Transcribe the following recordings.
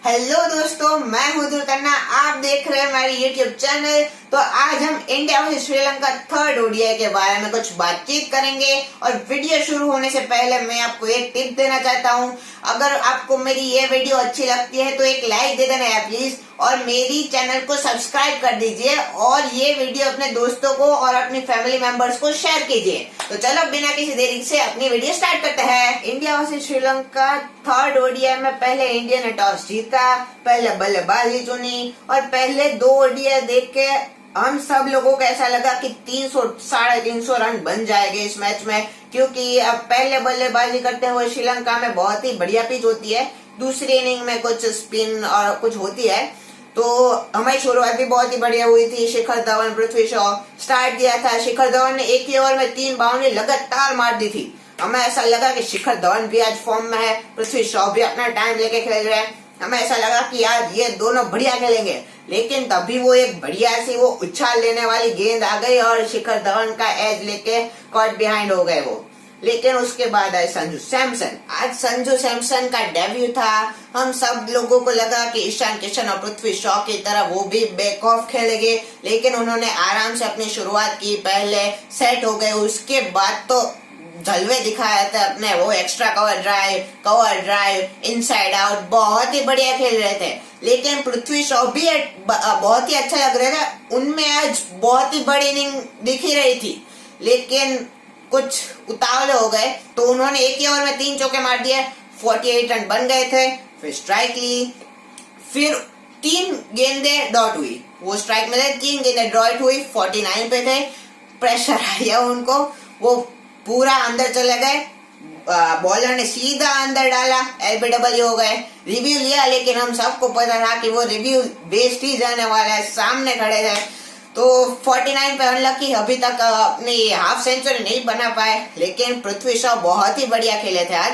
Hello दोस्तों, मैं हूं दुर्गन्ना। आप देख रहे हैं हमारी यूट्यूब चैनल। तो आज हम India versus Sri Lanka third ODI के बारे में कुछ बातचीत करेंगे। और वीडियो शुरू होने से पहले मैं आपको एक टिप देना चाहता हूं। अगर आपको मेरी ये वीडियो अच्छी लगती है तो एक लाइक दे देना है प्लीज, और मेरी चैनल को सब्सक्राइब कर दीजिए, और ये वीडियो अपने दोस्तों को और अपनी फैमिली मेंबर्स को शेयर कीजिए। तो चलो बिना किसी देरी से अपनी वीडियो स्टार्ट करते हैं। India versus Sri Lanka third ODI में पहले इंडिया ने टॉस जीता, पहले बल्लेबाजी चुनी, और पहले दो ओडीआई देख के हम सब लोगों को ऐसा लगा कि 300 350 रन बन जाएंगे इस मैच में, क्योंकि अब पहले बल्लेबाजी करते हुए श्रीलंका में बहुत ही बढ़िया पिच होती है। दूसरी इनिंग में कुछ स्पिन और कुछ होती है, तो हमारी शुरुआत भी बहुत ही बढ़िया हुई थी। शिखर धवन, पृथ्वी शॉ स्टार्ट दिया था। शिखर धवन ने एक ही ओवर में 3 बाउंड्री लगातार मार दी थी। हमें ऐसा लगा कि शिखर धवन भी आज फॉर्म में है, पृथ्वी शॉ भी अपना टाइम लेके खेल रहे हैं। हमें ऐसा लगा कि आज ये दोनों बढ़िया खेलेंगे, लेकिन तभी वो एक बढ़िया सी वो उछाल लेने वाली गेंद आ गई और शिखर धवन का एज लेके कॉट बिहाइंड हो गए वो। लेकिन उसके बाद आए संजू सैमसन। आज संजू सैमसन का डेब्यू था। हम सब लोगों को लगा कि ईशान किशन और पृथ्वी शॉ की तरह वो भी बैक ऑफ खेलेंगे, लेकिन उन्होंने आराम से अपनी शुरुआत की, पहले सेट हो गए। उसके बाद तो जलवे दिखाया था अपने, वो extra cover drive, inside out, बहुत ही बढ़िया खेल रहे थे। लेकिन पृथ्वी शॉ भी बहुत ही अच्छा लग रहा था। उनमें आज बहुत ही बड़ी इनिंग दिख ही रही थी, लेकिन कुछ उतावले हो गए, तो उन्होंने एक ही ओवर में 3 चौके मार दिए। 48 रन बन गए थे। फिर स्ट्राइक ली, फिर 3 गेंदें डॉट हुई। वो स्ट्राइक में थे, 3 गेंदें डॉट हुई। 49 पे थे। प्रेशर आया उनको, वो पूरा अंदर चले गए। बॉलर ने सीधा अंदर डाला, एलबीडब्ल्यू हो गए। रिव्यू लिया, लेकिन हम सबको पता था कि वो रिव्यू वेस्ट ही जाने वाला है, सामने खड़े थे। तो 49 पे अनलकी, अभी तक अपनी हाफ सेंचुरी नहीं बना पाए, लेकिन पृथ्वी शॉ बहुत ही बढ़िया खेले थे आज।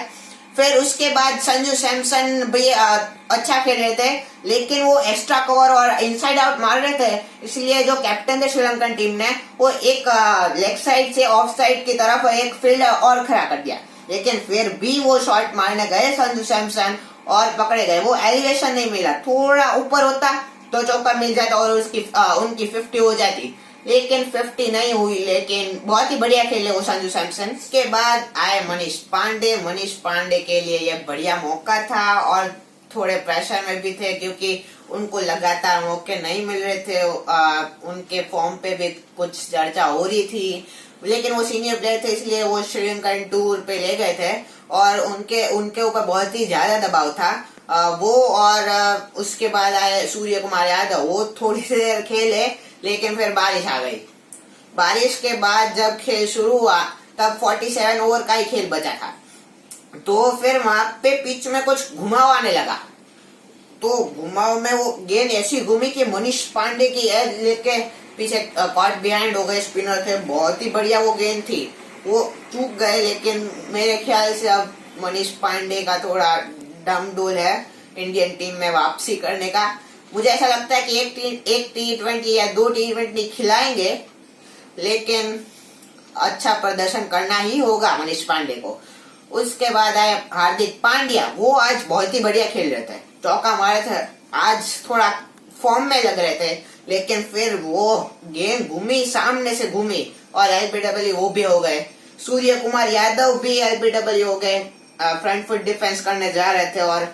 फिर उसके बाद संजू सैमसन भी अच्छा खेल रहे थे, लेकिन वो एक्स्ट्रा कवर और इनसाइड आउट मार रहे थे। इसलिए जो कैप्टन थे श्रीलंकन टीम ने, वो एक लेग साइड से ऑफ साइड की तरफ एक फील्ड और खड़ा कर दिया। लेकिन फिर भी वो शॉट मारने गए संजू सैमसन और पकड़े गए। वो एलिवेशन नहीं मिला, थोड़ा ऊपर होता तो चौका मिल जाता और उनकी 50 हो जाती, लेकिन 50 नहीं हुई। लेकिन बहुत ही बढ़िया खेले वो संजू सैमसन। इसके बाद आए मनीष पांडे। मनीष पांडे के लिए यह बढ़िया मौका था, और थोड़े प्रेशर में भी थे, क्योंकि उनको लगातार मौके नहीं मिल रहे थे। उनके फॉर्म पे भी कुछ चर्चा हो रही थी, लेकिन वो सीनियर प्लेयर थे, इसलिए वो श्रीलंकन टूर पे ले गए थे, और उनके ऊपर बहुत ही ज्यादा दबाव था। वो और उसके बाद आए सूर्य कुमार यादव। वो थोड़ी देर खेले, लेकिन फिर बारिश आ गई। बारिश के बाद जब खेल शुरू हुआ, तब 47 ओवर का ही खेल बचा था। तो फिर वहां पे पिच में कुछ घुमाव आने लगा। तो घुमाव में वो गेंद ऐसी घूमी कि मनीष पांडे की एज लेके पीछे कॉट बिहाइंड हो गए। स्पिनर थे, बहुत ही बढ़िया वो गेंद थी, वो चूक गए। लेकिन मेरे ख्याल से अब मनीष पांडे का थोड़ा दम डोल है इंडियन टीम में वापसी करने का। मुझे ऐसा लगता है कि एक T20 या 2 T20 खिलाएंगे, लेकिन अच्छा प्रदर्शन करना ही होगा मनीष पांडे को। उसके बाद आए हार्दिक पांड्या। वो आज बहुत ही बढ़िया खेल रहे थे, चौका मारे थे, आज थोड़ा फॉर्म में लग रहे थे, लेकिन फिर वो गेंद घूमी, सामने से घूमी, और एलबीडब्ल्यू वो भी हो गए। सूर्य कुमार यादव भी एलबीडब्ल्यू हो गए। फ्रंट फुट डिफेंस करने जा रहे थे और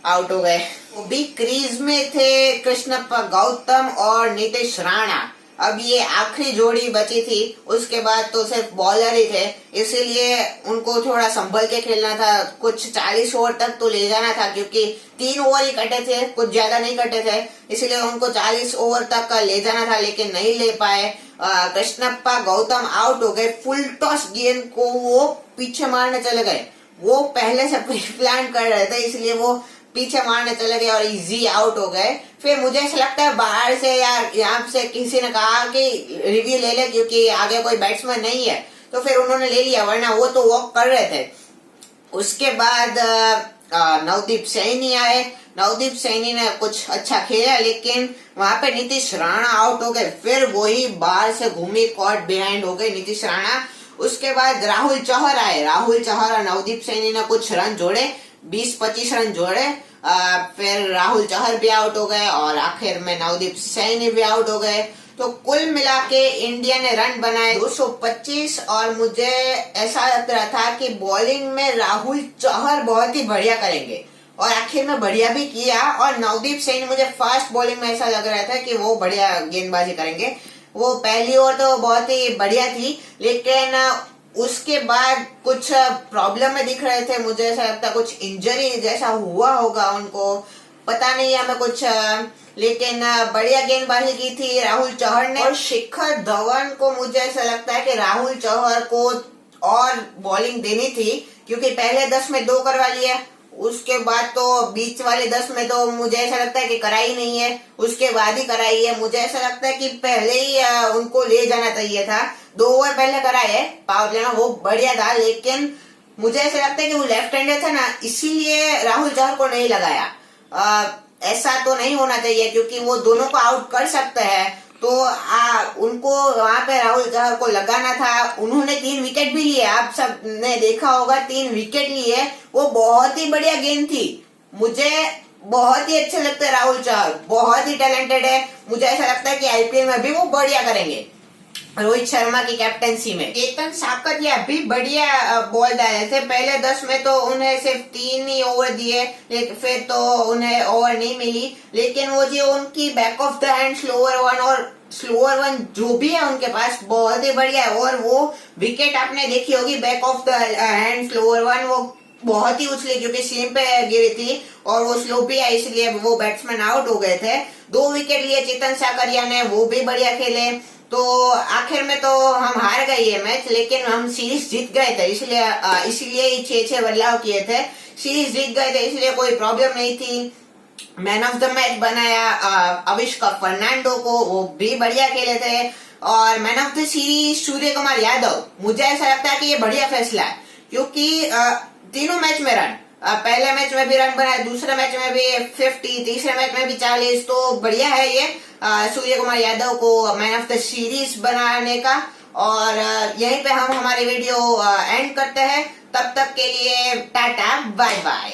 आउट हो गए। वो भी क्रीज में थे कृष्णप्पा गौतम और नीतीश राणा। अब ये आखिरी जोड़ी बची थी, उसके बाद तो सिर्फ बॉलर ही थे, इसीलिए उनको थोड़ा संभल के खेलना था। कुछ 40 ओवर तक तो ले जाना था, क्योंकि 3 ओवर ही कटे थे, कुछ ज्यादा नहीं कटे थे, इसलिए उनको 40 ओवर तक का ले जाना था, लेकिन नहीं ले पाए। कृष्णप्पा गौतम आउट हो गए। फुल टॉस गेंद को वो पीछे मारने चले गए। वो पहले से प्लान कर रहे थे, इसलिए वो पीछे मारने चले गए और इजी आउट हो गए। फिर मुझे ऐसा लगता है बाहर से या यहाँ से किसी ने कहा कि रिव्यू ले ले, क्योंकि आगे कोई बैट्समैन नहीं है, तो फिर उन्होंने ले लिया, वरना वो तो वॉक कर रहे थे। उसके बाद नवदीप सैनी आए। नवदीप सैनी ने कुछ अच्छा खेला, लेकिन वहां पे नीतीश राणा आउट हो गए। फिर वही बाहर से घूमी, कॉट बिहाइंड हो गए नीतीश राणा। उसके बाद राहुल चौहर आए। राहुल चौहर और नवदीप सैनी ने कुछ रन जोड़े। 20-25 रन जोड़े। फिर राहुल चहर भी आउट हो गए और आखिर में नवदीप सैनी भी आउट हो गए। तो कुल मिला के इंडिया ने रन बनाए 225 और मुझे ऐसा लग रहा था कि बॉलिंग में राहुल चहर बहुत ही बढ़िया करेंगे और आखिर में बढ़िया भी किया। और नवदीप सैनी मुझे फास्ट बॉलिंग में ऐसा लग रहा था कि वो बढ़िया गेंदबाजी करेंगे। वो पहली ओवर तो बहुत ही बढ़िया थी, लेकिन उसके बाद कुछ प्रॉब्लम में दिख रहे थे। मुझे ऐसा लगता कुछ इंजरी जैसा हुआ होगा उनको, पता नहीं हमें कुछ, लेकिन बढ़िया गेंदबाजी की थी राहुल चहर ने। और शिखर धवन को मुझे ऐसा लगता है कि राहुल चहर को और बॉलिंग देनी थी, क्योंकि पहले 10 में 2 करवा लिया, उसके बाद तो बीच वाले 10 में तो मुझे ऐसा लगता है कि कराई नहीं है, उसके बाद ही कराई है। मुझे ऐसा लगता है कि पहले ही उनको ले जाना चाहिए था। 2 ओवर पहले कराए है पावर प्ले में, वो बढ़िया था, लेकिन मुझे ऐसा लगता है कि वो लेफ्ट हैंडर था ना, इसीलिए राहुल चहर को नहीं लगाया। ऐसा तो नहीं होना चाहिए, क्योंकि वो दोनों को आउट कर सकते हैं। तो उनको वहां पे राहुल चहर को लगाना था। उन्होंने 3 विकेट भी लिए, आप सब ने देखा होगा 3 विकेट लिए। वो बहुत ही बढ़िया गेंद थी, मुझे बहुत ही अच्छे लगते हैं राहुल चहर, बहुत ही टैलेंटेड है। मुझे ऐसा लगता है कि आईपीएल में भी वो बढ़िया करेंगे रोहित शर्मा की कैप्टनसी में। चेतन साकरिया भी बढ़िया बॉल डाले थे। पहले 10 में तो उन्हें सिर्फ 3 ही ओवर दिए, लेकिन फिर तो उन्हें ओवर नहीं मिली। लेकिन वो जो उनकी back of the hand slower one जो भी है उनके पास, बहुत ही बढ़िया है। और वो विकेट आपने देखी होगी, back of the hand slower one, वो बहुत ही उछली, क्योंकि सीम पे गिरी थी और वो स्लो भी है, इसलिए वो बैट्समैन आउट हो गए थे। 2 विकेट लिए चेतन साकरिया ने, वो भी बढ़िया खेले। तो आखिर में तो हम हार गए ये मैच, लेकिन हम सीरीज जीत गए थे, इसलिए ही 6-6 बदलाव किए थे। सीरीज जीत गए थे, इसलिए कोई प्रॉब्लम नहीं थी। मैन ऑफ द मैच बनाया अविष्का फर्नांडो को, वो भी बढ़िया खेले थे। और man of the series Surya Kumar Yadav, मुझे ऐसा लगता है कि ये बढ़िया फैसला है, क्योंकि तीनों मैच में रन, पहले मैच में भी रन बनाए, दूसरे मैच में भी 50, तीसरे मैच में भी 40, तो बढ़िया है ये सूर्य कुमार यादव को मैन ऑफ द सीरीज बनाने का। और यहीं पे हम हमारी वीडियो एंड करते हैं। तब तक के लिए टाटा बाय बाय।